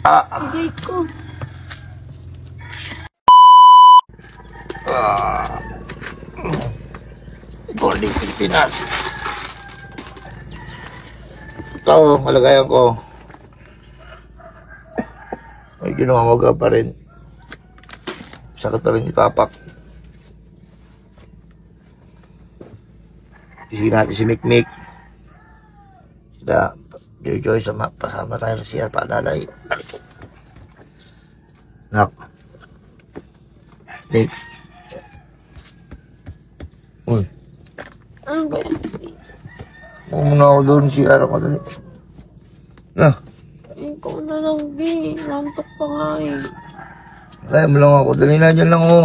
Bigay ko. Golden Pilipinas. Ito, malagayan ko. Medyo namamaga pa rin. Sakit na rin itapak. Isipin natin si Mikmik. Sila, Joy, pasama tayo sa siya, paalalay. Nak. Mik. Uy. Ano ba yan? Muna ako doon si Ara ko dali. Na. Ikaw na lang, di. Lantok pa nga eh. Kaya mo lang ako. Dali na dyan lang ako.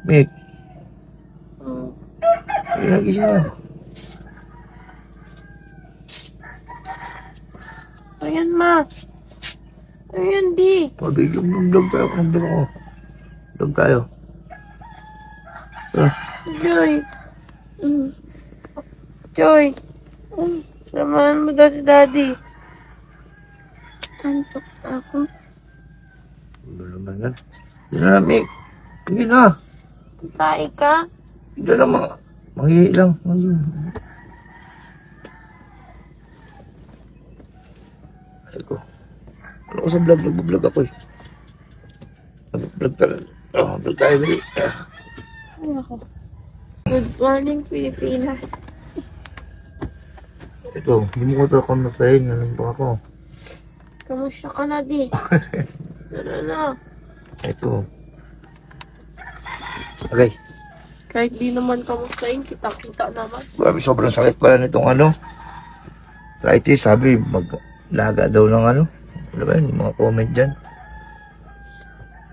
Mik. Dali na gising na. Ayan, ma. Ayan, di. Vlog tayo. Vlog ako. Vlog tayo. Joy. Joy. Samahan mo daw si Daddy. Antok ako. Ano naman yan? Hindi na, Mik. Hindi na. Tae ka? Hindi na, manghihi lang. Ay ko. Ano ko sa vlog? Nag-vlog ako eh. Nag-vlog tayo. Vlog tayo dali. Ay ako. Good morning, Pilipinas. Ito, hindi mo ko ito kumustahin. Nalang ba ako? Kamusta ka na, di? Tara na. Ito. Okay. Kahit di naman kamustahin, kita-kita naman. Grabe, sobrang sakit pala nitong ano. Righty, sabi, maglaga daw ng ano. Ano ba yun? Yung mga comment dyan.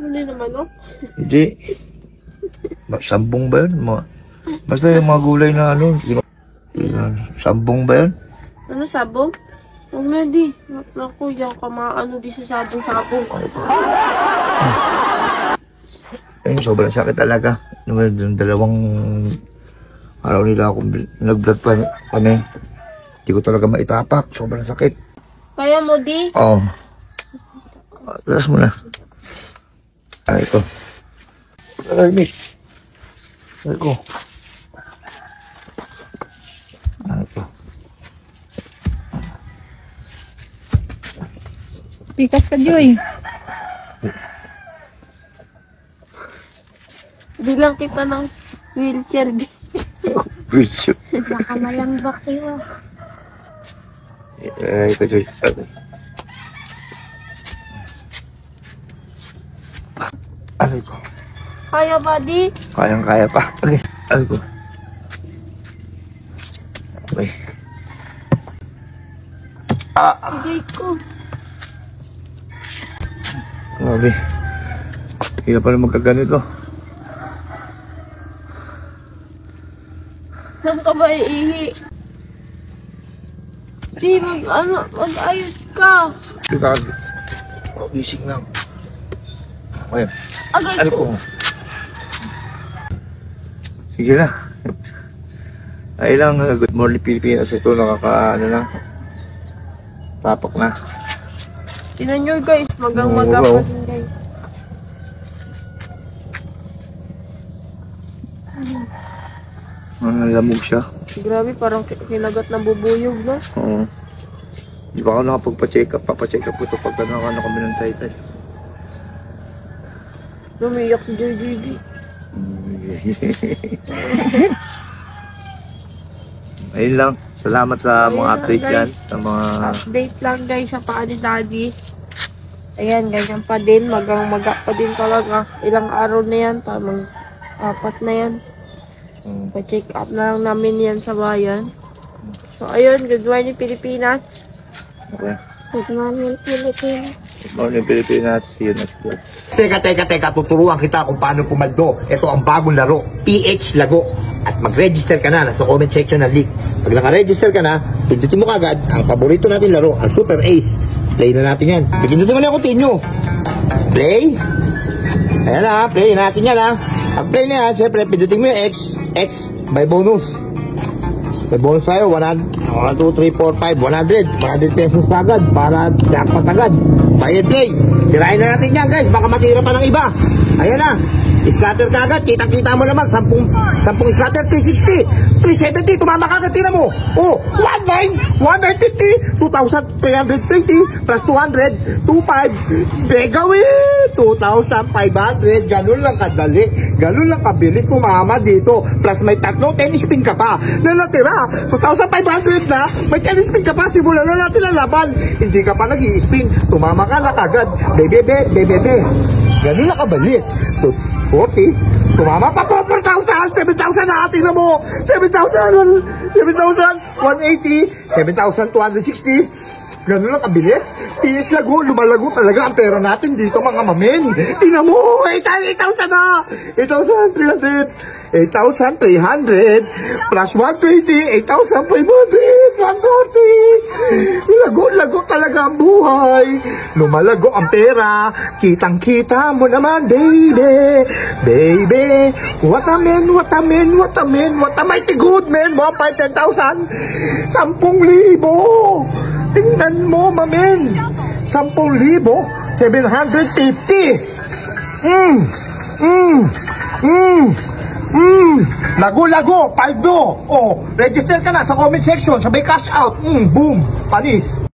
Hindi naman, no? Hindi. Sambong ba yun? Basta yung mga gulay na ano. Sambong ba yun? Ano, sabong? Huwag na, di. Naku, yan ka maano di sa sabong-sabong. Ayun, sobrang sakit talaga. Yung dalawang araw nila ako nag-vlog pa kami. Hindi ko talaga maitapak. Sobrang sakit. Kaya mo, di? Oo. Taas mo na. Ay, ito. Aray, Miss. Ay ko. Ay ko. Pikas ka, Joy. Bilang kita ng wheelchair. Wheelchair. Baka malambak kayo. Ay, ito, Joy. Aray ko. Kaya ba, di? Kayang-kaya pa. Okay. Aray ko. Okay. Bigay ko. Grabe. Hirap pala magkaganito. Saan ka ba iihi? Di, mag-ayos ka. Bigag. Gising lang. Okay. Agay Ano ko. ko? Sige na. Ay lang, good morning Pilipinas. Ito nakaka, ano na. Tapak na. Tinan nyo guys, magang-maga pa din guys. Lamog siya. Grabe, parang kinagat ng bubuyog, no? Oo. Di ba ako nakapagpa-check up? Papa-check up ko ito pag ano kami ng title. Lumiyak si JJD. Ayun lang. Salamat sa mga update dyan. Sa mga... Update lang guys sa paa ni Daddy. Ayan, ganyan pa din. Magang-maga pa din talaga. Ilang araw na yan. Tamang 4 na yan. Pa-check up na lang namin yan sa bayan. So, ayun. Good morning, Pilipinas. Okay. Good morning, Pilipinas. Good morning Pilipinas. See you next vlog. Teka, tuturuan kita kung paano pumaldo. Ito ang bagong laro, PH Lago. At mag-register ka na, nasa comment section ng link. Pag naka-register ka na, pindutin mo kagad ang paborito natin laro, ang Super Ace. Play na natin yan. Pindutin mo na yung continue. Play. Ayan na, play natin yan ha. Pag play na yan, syempre, pindutin mo yung X by bonus. May bonus tayo, 100. 1, 2, 3, 4, 5, 100 pesos agad para jackpot agad. Buy and play. Tirahin na natin yan guys, baka matira pa ng iba. Ayan na, scatter ka agad, kita-kita mo naman, 10 scatter, 360, 370, tumama ka agad, tira mo. Oh, 19, 1950, 2,320, plus 200, 25, begawin, 2,500, ganun lang kadali, ganun lang kabilis tumama dito, plus may tatlo, 10 spin ka pa, na natira, 2,500 na, may 10 spin ka pa, simulan na natin ang laban, hindi ka pa nag-i-spin, tumama ka na kagad, bebe, ganun lang kabilis, 40, tumama pa po, 4,000, 7,000 na atin na mo, 7,000, 180, 7,260, ganun lang kabilis, tinis lago, lumalago talaga ang pera natin dito mga mamen, tingnan mo, 8,000 na, 8,300, 8,300 plus 120, 8,500, 140. Lago talaga ang buhay. Lumalago ang pera. Kitang-kita mo naman, baby. Baby. What a mighty good man. Mga 5,000, 10,000. 10,000. Tingnan mo, mamen. 10,000. 750. Lago, paldo. Oh, register ka na sa comment section, sabay cash out. Boom, panis.